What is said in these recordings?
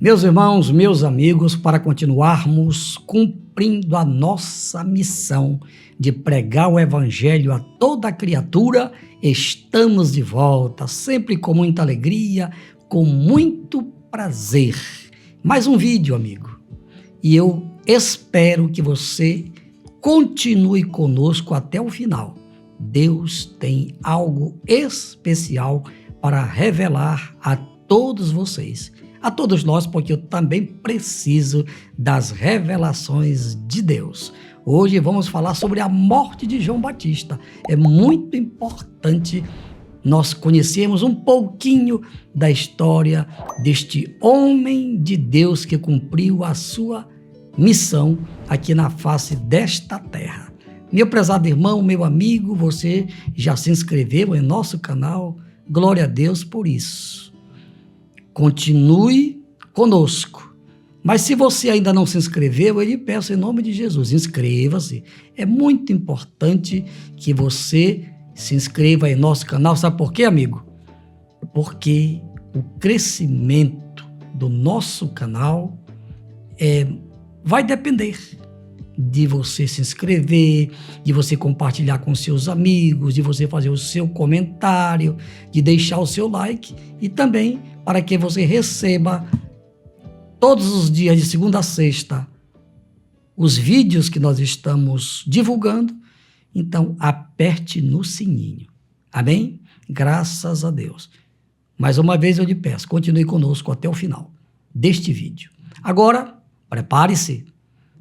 Meus irmãos, meus amigos, para continuarmos cumprindo a nossa missão de pregar o Evangelho a toda criatura, estamos de volta, sempre com muita alegria, com muito prazer. Mais um vídeo, amigo. E eu espero que você continue conosco até o final. Deus tem algo especial para revelar a todos vocês. A todos nós, porque eu também preciso das revelações de Deus. Hoje vamos falar sobre a morte de João Batista. É muito importante nós conhecermos um pouquinho da história deste homem de Deus que cumpriu a sua missão aqui na face desta terra. Meu prezado irmão, meu amigo, você já se inscreveu em nosso canal? Glória a Deus por isso. Continue conosco. Mas se você ainda não se inscreveu, eu lhe peço em nome de Jesus, inscreva-se. É muito importante que você se inscreva em nosso canal. Sabe por quê, amigo? Porque o crescimento do nosso canal vai depender de você se inscrever, de você compartilhar com seus amigos, de você fazer o seu comentário, de deixar o seu like e também para que você receba todos os dias de segunda a sexta os vídeos que nós estamos divulgando. Então aperte no sininho, amém? Graças a Deus. Mais uma vez eu lhe peço, continue conosco até o final deste vídeo. Agora, prepare-se,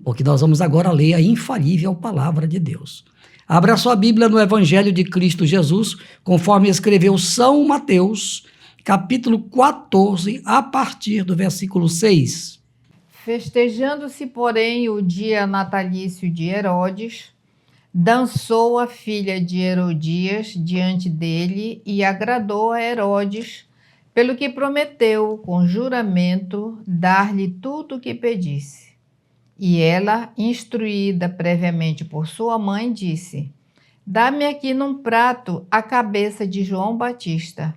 porque nós vamos agora ler a infalível palavra de Deus. Abra sua Bíblia no Evangelho de Cristo Jesus, conforme escreveu São Mateus, capítulo 14, a partir do versículo 6. Festejando-se, porém, o dia natalício de Herodes, dançou a filha de Herodias diante dele e agradou a Herodes, pelo que prometeu, com juramento, dar-lhe tudo o que pedisse. E ela, instruída previamente por sua mãe, disse: dá-me aqui num prato a cabeça de João Batista.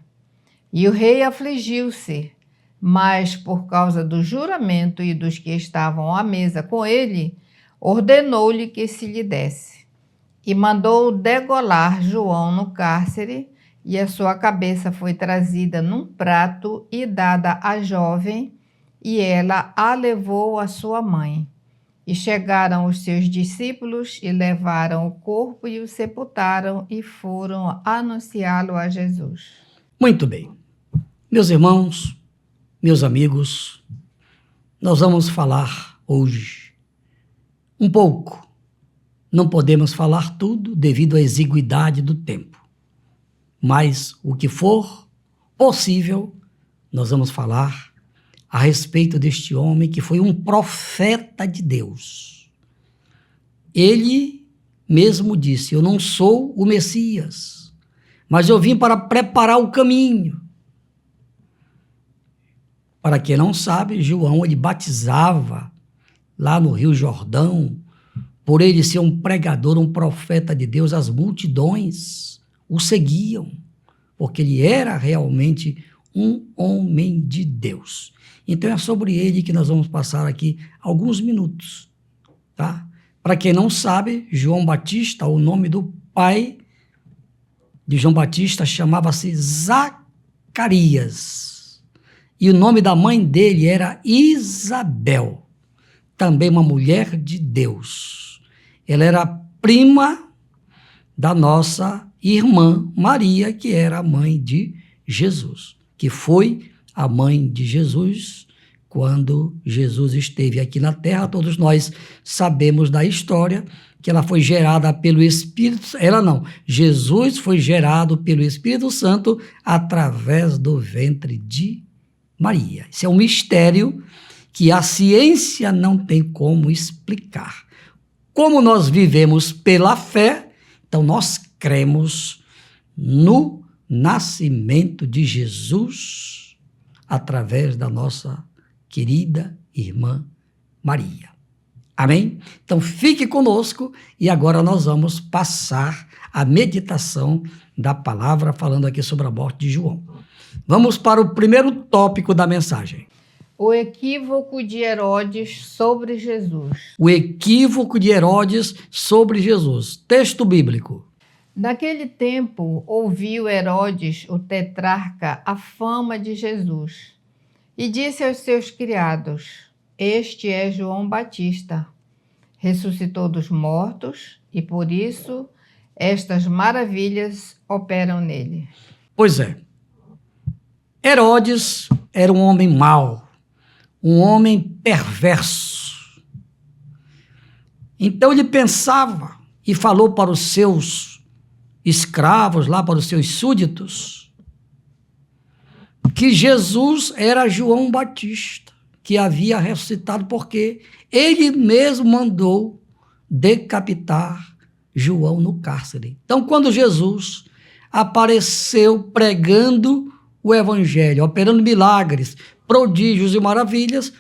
E o rei afligiu-se, mas por causa do juramento e dos que estavam à mesa com ele, ordenou-lhe que se lhe desse. E mandou degolar João no cárcere, e a sua cabeça foi trazida num prato e dada à jovem, e ela a levou à sua mãe. E chegaram os seus discípulos e levaram o corpo e o sepultaram e foram anunciá-lo a Jesus. Muito bem. Meus irmãos, meus amigos, nós vamos falar hoje um pouco. Não podemos falar tudo devido à exiguidade do tempo, mas o que for possível, nós vamos falar a respeito deste homem que foi um profeta de Deus. Ele mesmo disse: eu não sou o Messias, mas eu vim para preparar o caminho. Para quem não sabe, João, ele batizava lá no Rio Jordão. Por ele ser um pregador, um profeta de Deus, as multidões o seguiam, porque ele era realmente um homem de Deus. Então é sobre ele que nós vamos passar aqui alguns minutos, tá? Para quem não sabe, João Batista, o nome do pai de João Batista chamava-se Zacarias. E o nome da mãe dele era Isabel, também uma mulher de Deus. Ela era prima da nossa irmã Maria, que era a mãe de Jesus, que foi a mãe de Jesus quando Jesus esteve aqui na terra. Todos nós sabemos da história, que ela foi gerada pelo Espírito, Jesus foi gerado pelo Espírito Santo através do ventre de Maria. Esse é um mistério que a ciência não tem como explicar. Como nós vivemos pela fé, então nós cremos no nascimento de Jesus através da nossa querida irmã Maria. Amém? Então fique conosco e agora nós vamos passar a meditação da palavra falando aqui sobre a morte de João. Vamos para o primeiro tópico da mensagem. O equívoco de Herodes sobre Jesus. O equívoco de Herodes sobre Jesus. Texto bíblico. Naquele tempo, ouviu Herodes, o tetrarca, a fama de Jesus, e disse aos seus criados: Este é João Batista. Ressuscitou dos mortos, e por isso estas maravilhas operam nele. Pois é. Herodes era um homem mau, um homem perverso. Então ele pensava e falou para os seus escravos, lá para os seus súditos, que Jesus era João Batista, que havia ressuscitado, porque ele mesmo mandou decapitar João no cárcere. Então, quando Jesus apareceu pregando o evangelho, operando milagres, prodígios e maravilhas,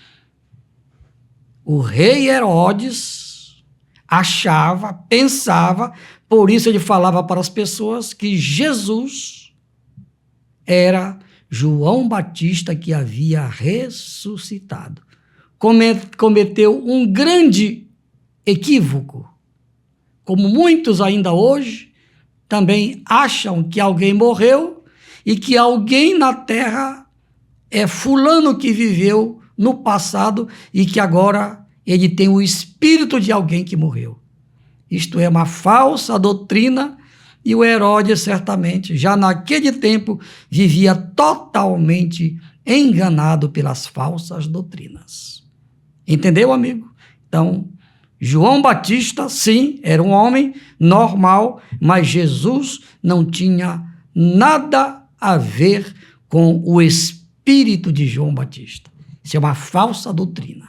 o rei Herodes achava, pensava, por isso ele falava para as pessoas que Jesus era João Batista que havia ressuscitado. Cometeu um grande equívoco, como muitos ainda hoje também acham que alguém morreu e que alguém na terra é fulano que viveu no passado e que agora ele tem o espírito de alguém que morreu. Isto é uma falsa doutrina e o Herodes certamente, já naquele tempo, vivia totalmente enganado pelas falsas doutrinas. Entendeu, amigo? Então, João Batista, sim, era um homem normal, mas Jesus não tinha nada a ver com o espírito de João Batista. Isso é uma falsa doutrina.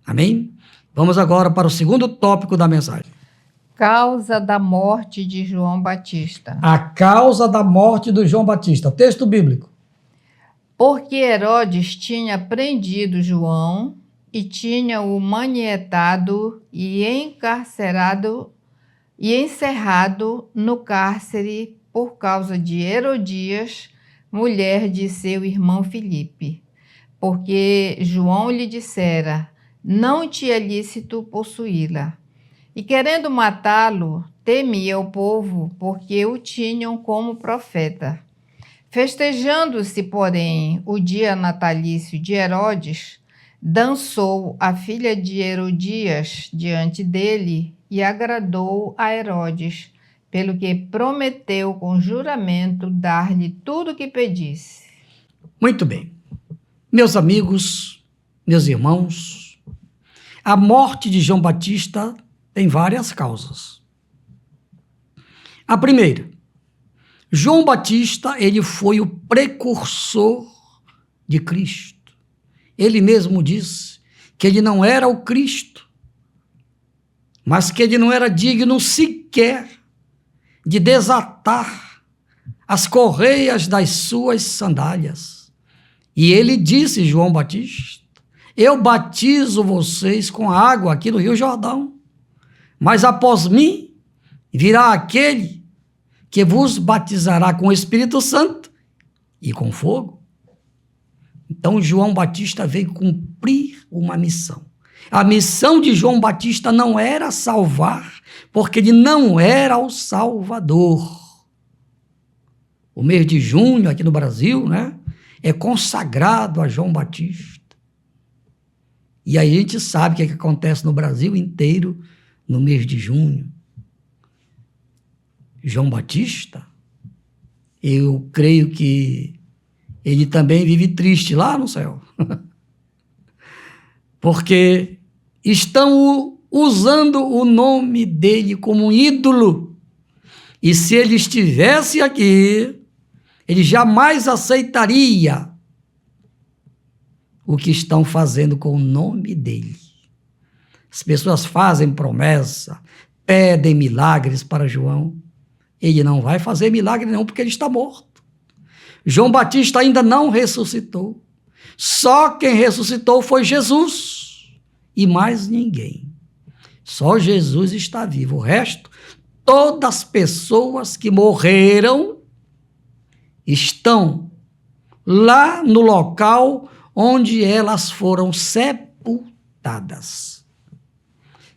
Amém? Vamos agora para o segundo tópico da mensagem. Causa da morte de João Batista. A causa da morte do João Batista. Texto bíblico. Porque Herodes tinha prendido João e tinha-o manietado e encarcerado e encerrado no cárcere por causa de Herodias, mulher de seu irmão Filipe. Porque João lhe dissera: não te é lícito possuí-la. E querendo matá-lo, temia o povo, porque o tinham como profeta. Festejando-se, porém, o dia natalício de Herodes, dançou a filha de Herodias diante dele e agradou a Herodes, pelo que prometeu com juramento dar-lhe tudo o que pedisse. Muito bem. Meus amigos, meus irmãos, a morte de João Batista tem várias causas. A primeira, João Batista, ele foi o precursor de Cristo. Ele mesmo disse que ele não era o Cristo, mas que ele não era digno sequer de desatar as correias das suas sandálias. E ele disse, João Batista: eu batizo vocês com água aqui no Rio Jordão, mas após mim virá aquele que vos batizará com o Espírito Santo e com fogo. Então João Batista veio cumprir uma missão. A missão de João Batista não era salvar, porque ele não era o Salvador. O mês de junho aqui no Brasil, né, é consagrado a João Batista. E aí a gente sabe o que acontece no Brasil inteiro no mês de junho. João Batista, eu creio que ele também vive triste lá no céu. Porque estão usando o nome dele como um ídolo. E se ele estivesse aqui, ele jamais aceitaria o que estão fazendo com o nome dele. As pessoas fazem promessa, pedem milagres para João. Ele não vai fazer milagre não, porque ele está morto. João Batista ainda não ressuscitou. Só quem ressuscitou foi Jesus e mais ninguém. Só Jesus está vivo. O resto, todas as pessoas que morreram estão lá no local onde elas foram sepultadas.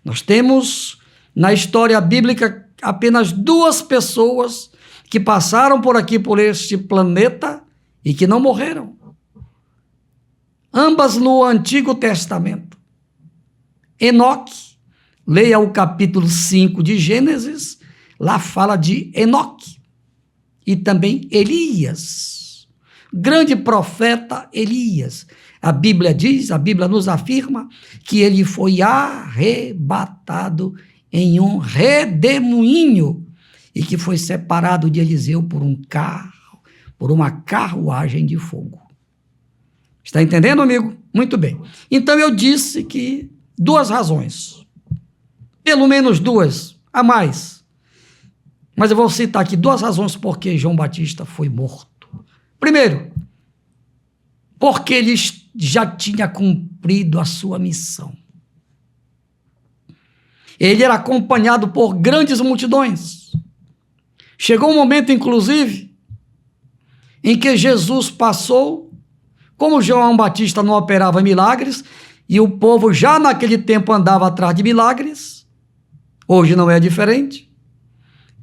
Nós temos na história bíblica apenas 2 pessoas que passaram por aqui, por este planeta, e que não morreram. Ambas no Antigo Testamento. Enoque, leia o capítulo 5 de Gênesis, lá fala de Enoque. E também Elias, grande profeta Elias. A Bíblia diz, a Bíblia nos afirma que ele foi arrebatado em um redemoinho e que foi separado de Eliseu por uma carruagem de fogo. Está entendendo, amigo? Muito bem. Então eu disse que 2 razões, pelo menos 2, a mais. Mas eu vou citar aqui 2 razões por que João Batista foi morto. Primeiro, porque ele já tinha cumprido a sua missão. Ele era acompanhado por grandes multidões. Chegou um momento, inclusive, em que Jesus passou, como João Batista não operava milagres, e o povo já naquele tempo andava atrás de milagres, hoje não é diferente,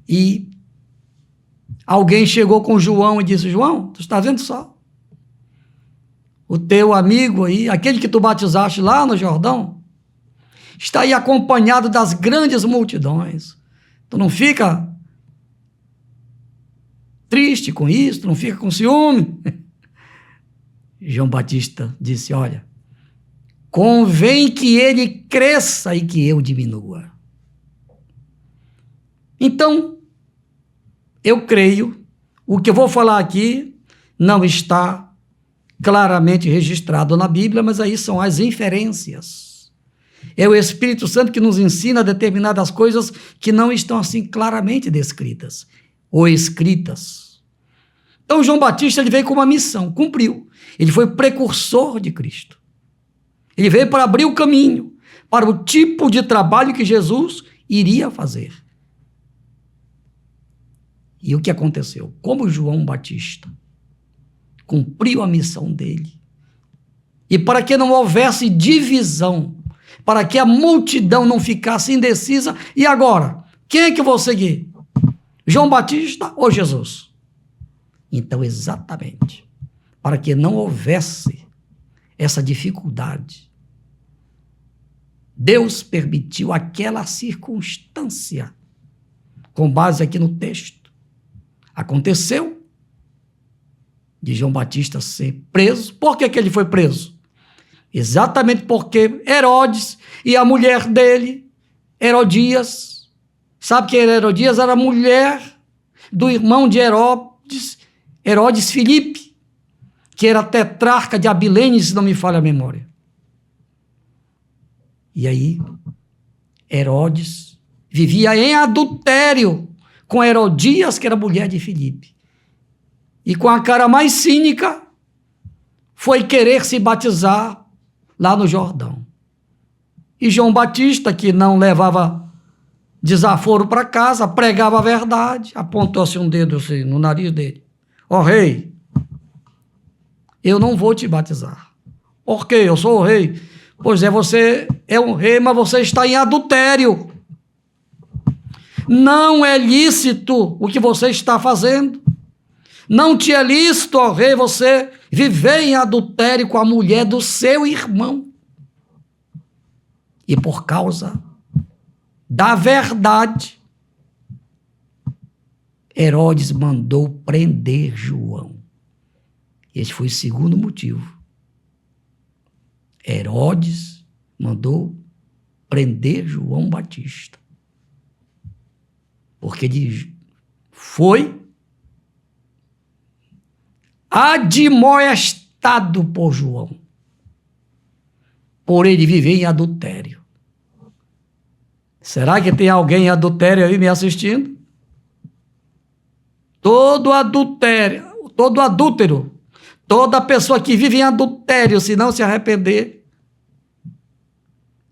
e alguém chegou com João e disse: João, tu está vendo só? O teu amigo aí, aquele que tu batizaste lá no Jordão, está aí acompanhado das grandes multidões. Tu não fica triste com isso, tu não fica com ciúme? João Batista disse: olha, convém que ele cresça e que eu diminua. Então, eu creio, o que eu vou falar aqui não está claramente registrado na Bíblia, mas aí são as inferências. É o Espírito Santo que nos ensina determinadas coisas que não estão assim claramente descritas ou escritas. Então, João Batista ele veio com uma missão, cumpriu. Ele foi precursor de Cristo. Ele veio para abrir o caminho para o tipo de trabalho que Jesus iria fazer. E o que aconteceu? Como João Batista cumpriu a missão dele, e para que não houvesse divisão, para que a multidão não ficasse indecisa, e agora, quem é que eu vou seguir? João Batista ou Jesus? Então, exatamente, para que não houvesse essa dificuldade, Deus permitiu aquela circunstância, com base aqui no texto. Aconteceu de João Batista ser preso. Por que ele foi preso? Exatamente porque Herodes e a mulher dele, Herodias, sabe quem era Herodias? Era a mulher do irmão de Herodes Filipe, que era tetrarca de Abilene, se não me falha a memória. E aí, Herodes vivia em adultério com Herodias, que era mulher de Filipe. E com a cara mais cínica, foi querer se batizar lá no Jordão. E João Batista, que não levava desaforo para casa, pregava a verdade, apontou-se um dedo assim, no nariz dele. Ó rei, eu não vou te batizar. Por quê? Eu sou o rei. Pois é, você é um rei, mas você está em adultério. Não é lícito o que você está fazendo. Não te é lícito, ó rei, você viver em adultério com a mulher do seu irmão. E por causa da verdade, Herodes mandou prender João. Esse foi o segundo motivo. Herodes mandou prender João Batista. Porque ele foi admoestado por João, por ele viver em adultério. Será que tem alguém em adultério aí me assistindo? Todo adultério, todo adúltero, toda pessoa que vive em adultério, se não se arrepender,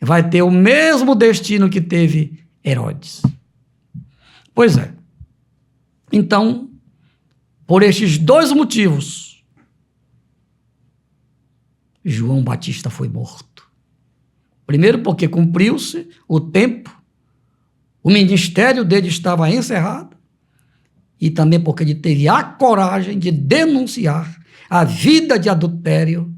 vai ter o mesmo destino que teve Herodes. Pois é. Então, por estes 2 motivos, João Batista foi morto. Primeiro porque cumpriu-se o tempo, o ministério dele estava encerrado, e também porque ele teve a coragem de denunciar a vida de adultério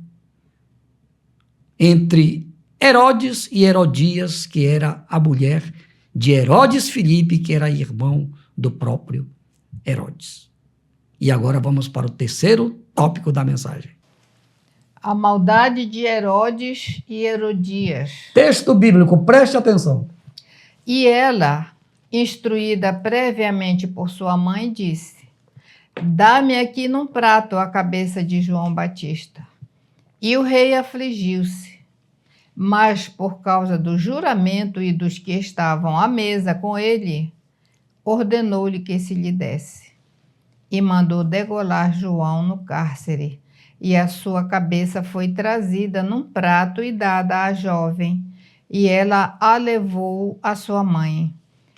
entre Herodes e Herodias, que era a mulher de Herodes Filipe, que era irmão do próprio Herodes. E agora vamos para o terceiro tópico da mensagem. A maldade de Herodes e Herodias. Texto bíblico, preste atenção. E ela, instruída previamente por sua mãe, disse: dá-me aqui num prato a cabeça de João Batista. E o rei afligiu-se, mas por causa do juramento e dos que estavam à mesa com ele, ordenou-lhe que se lhe desse. E mandou degolar João no cárcere, e a sua cabeça foi trazida num prato e dada à jovem, e ela a levou à sua mãe.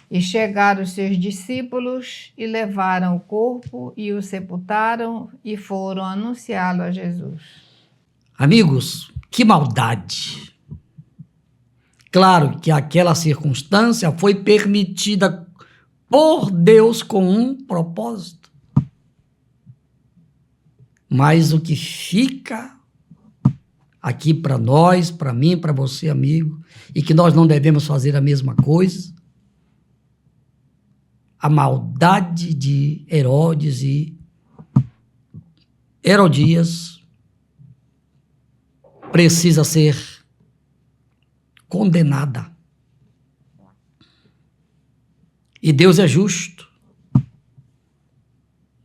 E chegaram os seus discípulos e levaram o corpo e o sepultaram e foram anunciá-lo a Jesus. Amigos, que maldade! Claro que aquela circunstância foi permitida por Deus com um propósito. Mas o que fica aqui para nós, para mim, para você, amigo, e que nós não devemos fazer a mesma coisa, a maldade de Herodes e Herodias precisa ser condenada. E Deus é justo.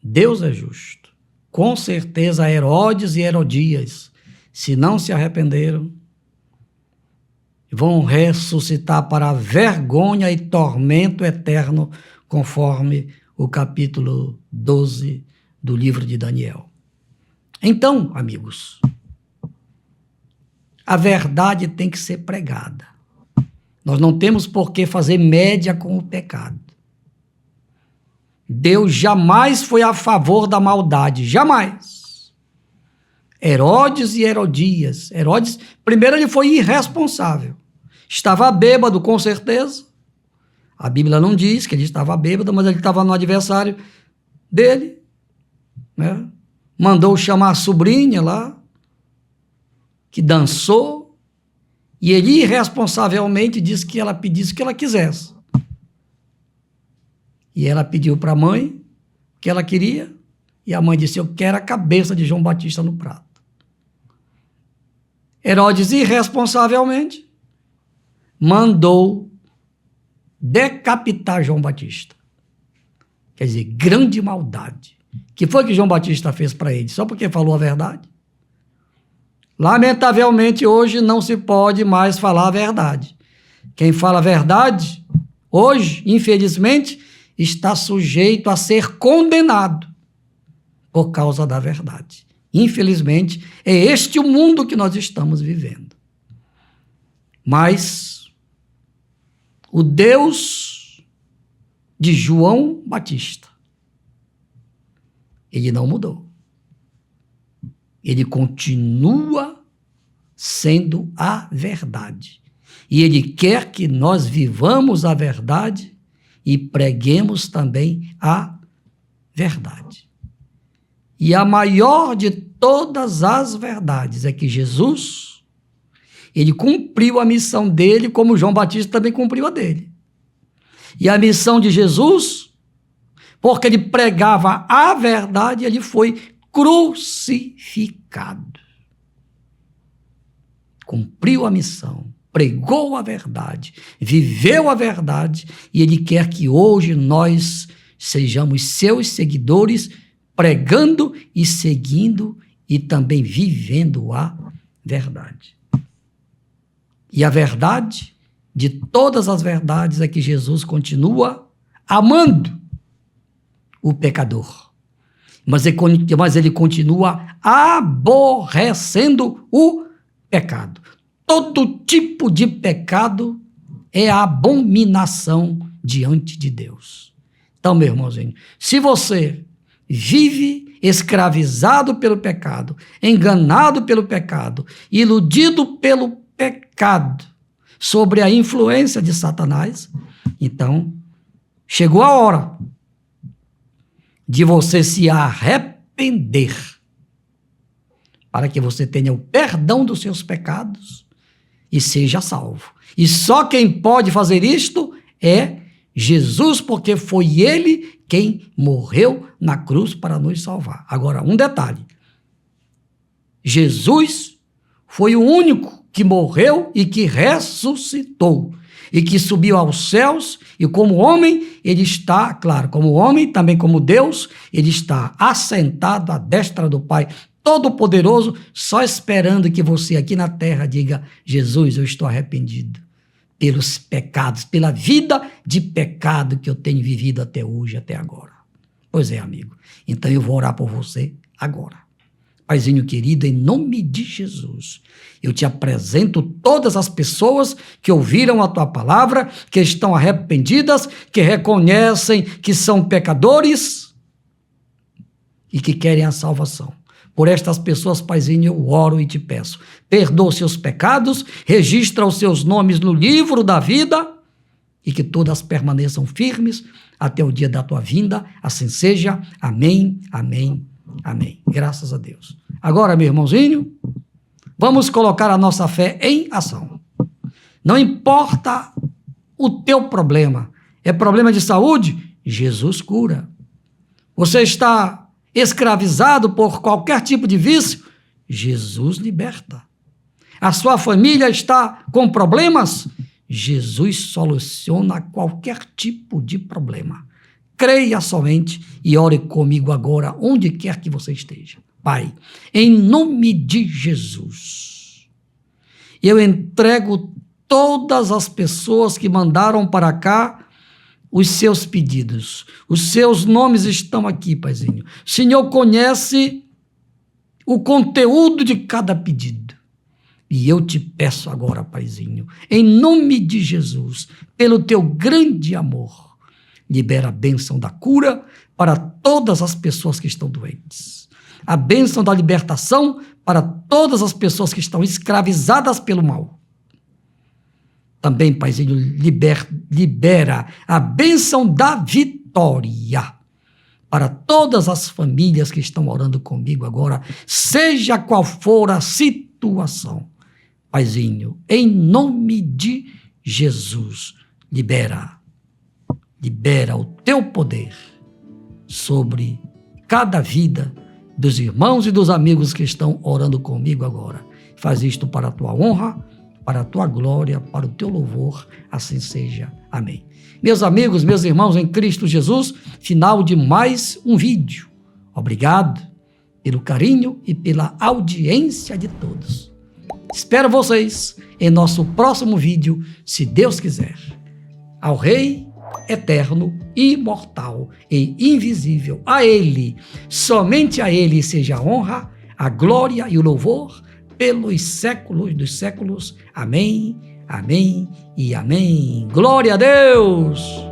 Deus é justo. Com certeza Herodes e Herodias, se não se arrependeram, vão ressuscitar para a vergonha e tormento eterno, conforme o capítulo 12 do livro de Daniel. Então, amigos, a verdade tem que ser pregada. Nós não temos por que fazer média com o pecado. Deus jamais foi a favor da maldade, jamais. Herodes e Herodias. Herodes, primeiro, ele foi irresponsável. Estava bêbado, com certeza. A Bíblia não diz que ele estava bêbado, mas ele estava no adversário dele, né? Mandou chamar a sobrinha lá, que dançou, e ele irresponsavelmente disse que ela pedisse o que ela quisesse. E ela pediu para a mãe o que ela queria, e a mãe disse: eu quero a cabeça de João Batista no prato. Herodes, irresponsavelmente, mandou decapitar João Batista. Quer dizer, grande maldade. O que foi que João Batista fez para ele? Só porque falou a verdade? Lamentavelmente, hoje não se pode mais falar a verdade. Quem fala a verdade, hoje, infelizmente, está sujeito a ser condenado por causa da verdade. Infelizmente, é este o mundo que nós estamos vivendo. Mas o Deus de João Batista, ele não mudou. Ele continua sendo a verdade. E ele quer que nós vivamos a verdade e preguemos também a verdade. E a maior de todas as verdades é que Jesus, ele cumpriu a missão dele, como João Batista também cumpriu a dele. E a missão de Jesus, porque ele pregava a verdade, ele foi crucificado. Cumpriu a missão, pregou a verdade, viveu a verdade, e ele quer que hoje nós sejamos seus seguidores, pregando e seguindo e também vivendo a verdade. E a verdade de todas as verdades é que Jesus continua amando o pecador, mas ele continua aborrecendo o pecado. Todo tipo de pecado é abominação diante de Deus. Então, meu irmãozinho, se você vive escravizado pelo pecado, enganado pelo pecado, iludido pelo pecado, sobre a influência de Satanás, então chegou a hora de você se arrepender, para que você tenha o perdão dos seus pecados e seja salvo. E só quem pode fazer isto é Jesus, porque foi ele quem morreu na cruz para nos salvar. Agora, um detalhe. Jesus foi o único que morreu e que ressuscitou e que subiu aos céus, e como homem, ele está, claro, como homem, também como Deus, ele está assentado à destra do Pai Todo-Poderoso, só esperando que você aqui na terra diga: Jesus, eu estou arrependido pelos pecados, pela vida de pecado que eu tenho vivido até hoje, até agora. Pois é, amigo. Então eu vou orar por você agora. Paizinho querido, em nome de Jesus, eu te apresento todas as pessoas que ouviram a tua palavra, que estão arrependidas, que reconhecem que são pecadores e que querem a salvação. Por estas pessoas, Paizinho, eu oro e te peço. Perdoa os seus pecados, registra os seus nomes no livro da vida e que todas permaneçam firmes até o dia da tua vinda. Assim seja. Amém, amém, amém. Graças a Deus. Agora, meu irmãozinho, vamos colocar a nossa fé em ação. Não importa o teu problema. É problema de saúde? Jesus cura. Você está escravizado por qualquer tipo de vício? Jesus liberta. A sua família está com problemas? Jesus soluciona qualquer tipo de problema. Creia somente e ore comigo agora, onde quer que você esteja. Pai, em nome de Jesus, eu entrego todas as pessoas que mandaram para cá os seus pedidos. Os seus nomes estão aqui, Paizinho. O Senhor conhece o conteúdo de cada pedido. E eu te peço agora, Paizinho, em nome de Jesus, pelo teu grande amor, libera a bênção da cura para todas as pessoas que estão doentes. A bênção da libertação para todas as pessoas que estão escravizadas pelo mal. Também, Paizinho, libera a bênção da vitória para todas as famílias que estão orando comigo agora, seja qual for a situação. Paizinho, em nome de Jesus, libera o teu poder sobre cada vida dos irmãos e dos amigos que estão orando comigo agora. Faz isto para a tua honra, para a tua glória, para o teu louvor, assim seja. Amém. Meus amigos, meus irmãos em Cristo Jesus, final de mais um vídeo. Obrigado pelo carinho e pela audiência de todos. Espero vocês em nosso próximo vídeo, se Deus quiser. Ao Rei eterno, imortal e invisível, a Ele, somente a Ele seja a honra, a glória e o louvor pelos séculos dos séculos. Amém, amém e amém. Glória a Deus!